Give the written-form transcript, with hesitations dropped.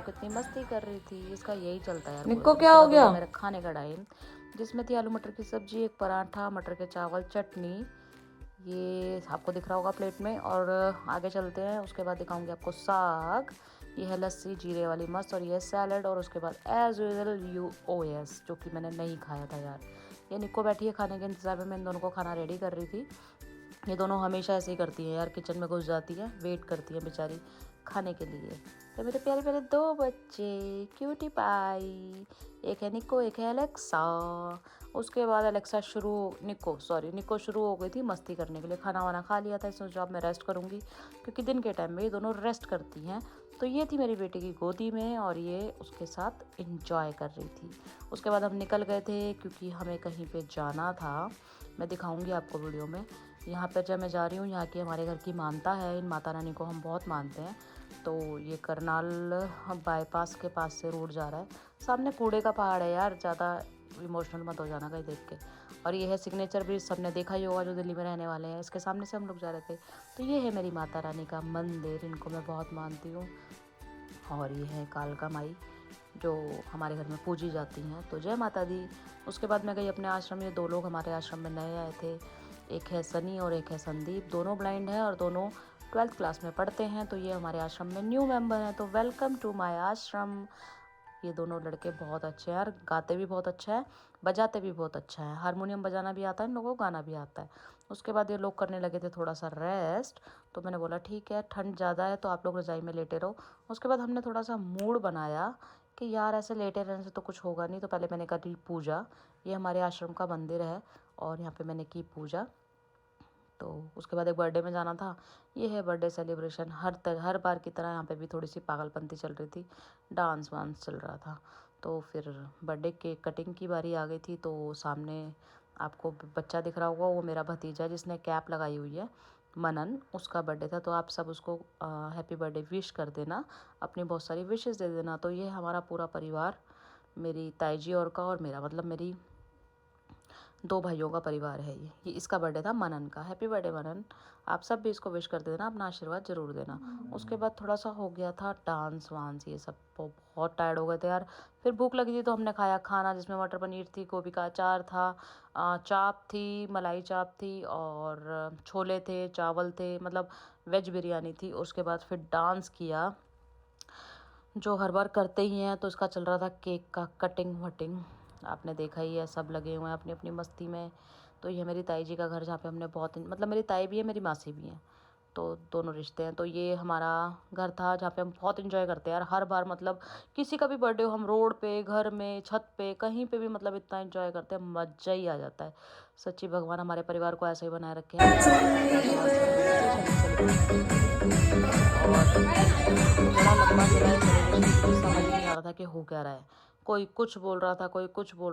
देखो कितनी मस्ती कर रही थी। इसका यही चलता है यार। निक्को क्या हो गया? मेरा खाने का टाइम, जिसमें थी आलू मटर की सब्जी, एक पराठा, मटर के चावल, चटनी, ये आपको दिख रहा होगा प्लेट में। और आगे चलते हैं, उसके बाद दिखाऊंगी आपको साग, ये है लस्सी जीरे वाली मस्त, और ये है सैलड। और उसके बाद एज यूजल UOS, जो कि मैंने नहीं खाया था यार। ये निक्को बैठी है खाने के इंतज़ार में, मैं इन दोनों को खाना रेडी कर रही थी। ये दोनों हमेशा ऐसे ही करती हैं यार, किचन में घुस जाती हैं, वेट करती हैं बेचारी खाने के लिए। तो मेरे प्यारे प्यारे दो बच्चे, क्यूटी पाई, एक है निक्को, एक है अलेक्सा। उसके बाद निक्को शुरू हो गई थी मस्ती करने के लिए। खाना वाना खा लिया था, इसने सोचा अब मैं रेस्ट करूँगी, क्योंकि दिन के टाइम में ये दोनों रेस्ट करती हैं। तो ये थी मेरी बेटी की गोदी में और ये उसके साथ इंजॉय कर रही थी। उसके बाद हम निकल गए थे, क्योंकि हमें कहीं पे जाना था। मैं दिखाऊंगी आपको वीडियो में। यहाँ पर जब मैं जा रही हूँ, यहाँ की हमारे घर की मानता है, इन माता रानी को हम बहुत मानते हैं। तो ये करनाल बाईपास के पास से रोड जा रहा है, सामने कूड़े का पहाड़ है यार, ज़्यादा इमोशनल मत हो जाना कहीं देख के। और ये है सिग्नेचर ब्रिज, सबने देखा ही होगा जो दिल्ली में रहने वाले हैं, इसके सामने से हम लोग जा रहे थे। तो ये है मेरी माता रानी का मंदिर, इनको मैं बहुत मानती हूँ। और ये है कालका माई, जो हमारे घर में पूजी जाती हैं। तो जय माता दी। उसके बाद मैं गई अपने आश्रम। ये दो लोग हमारे आश्रम में नए आए थे, एक है सनी और एक है संदीप। दोनों ब्लाइंड हैं और दोनों 12th क्लास में पढ़ते हैं। तो ये हमारे आश्रम में न्यू मेंबर हैं। तो वेलकम टू माय आश्रम। ये दोनों लड़के बहुत अच्छे हैं यार, गाते भी बहुत अच्छा है, बजाते भी बहुत अच्छा है। हारमोनियम बजाना भी आता है इन लोगों को, गाना भी आता है। उसके बाद ये लोग करने लगे थे थोड़ा सा रेस्ट, तो मैंने बोला ठीक है, ठंड ज़्यादा है तो आप लोग रज़ाई में लेटे रहो। उसके बाद हमने थोड़ा सा मूड बनाया कि यार ऐसे लेटे रहने से तो कुछ होगा नहीं, तो पहले मैंने करी पूजा। ये हमारे आश्रम का मंदिर है और यहाँ पे मैंने की पूजा। तो उसके बाद एक बर्थडे में जाना था। ये है बर्थडे सेलिब्रेशन। हर बार की तरह यहाँ पे भी थोड़ी सी पागलपंती चल रही थी, डांस वांस चल रहा था। तो फिर बर्थडे केक कटिंग की बारी आ गई थी। तो सामने आपको बच्चा दिख रहा होगा, वो मेरा भतीजा जिसने कैप लगाई हुई है, मनन, उसका बर्थडे था। तो आप सब उसको हैप्पी बर्थडे विश कर देना, अपनी बहुत सारी विशेस दे देना। तो ये हमारा पूरा परिवार, मेरी ताई जी और का और मेरा, मतलब मेरी दो भाइयों का परिवार है। ये इसका बर्थडे था मनन का। हैप्पी बर्थडे मनन, आप सब भी इसको विश कर देना, अपना आशीर्वाद जरूर देना। उसके बाद थोड़ा सा हो गया था डांस वांस, ये सब बहुत टायर्ड हो गए थे यार। फिर भूख लगी थी तो हमने खाया खाना, जिसमें मटर पनीर थी, गोभी का अचार था, चाप थी, मलाई चाप थी, और छोले थे, चावल थे, मतलब वेज बिरयानी थी। उसके बाद फिर डांस किया, जो हर बार करते ही हैं। तो इसका चल रहा था केक का कटिंग वटिंग, आपने देखा ही है, सब लगे हुए हैं अपनी अपनी मस्ती में। तो ये मेरी ताई जी का घर, जहाँ पे हमने बहुत, मतलब मेरी ताई भी है, मेरी मासी भी हैं, तो दोनों रिश्ते हैं। तो ये हमारा घर था जहाँ पे हम बहुत इन्जॉय करते हैं यार। हर बार मतलब किसी का भी बर्थडे हो, हम रोड पे, घर में, छत पे, कहीं पे भी मतलब इतना इन्जॉय करते हैं, मज़ा ही आ जाता है। सच्ची भगवान हमारे परिवार को ऐसे ही बनाए रखे हैं, ऐसे सेलिब्रेशन करते रहे। और बड़ा लंबा चला है सेलिब्रेशन, क्योंकि समझ ही नहीं आ रहा था कि हो क्या रहा है। कोई कुछ बोल रहा था, कोई कुछ बोल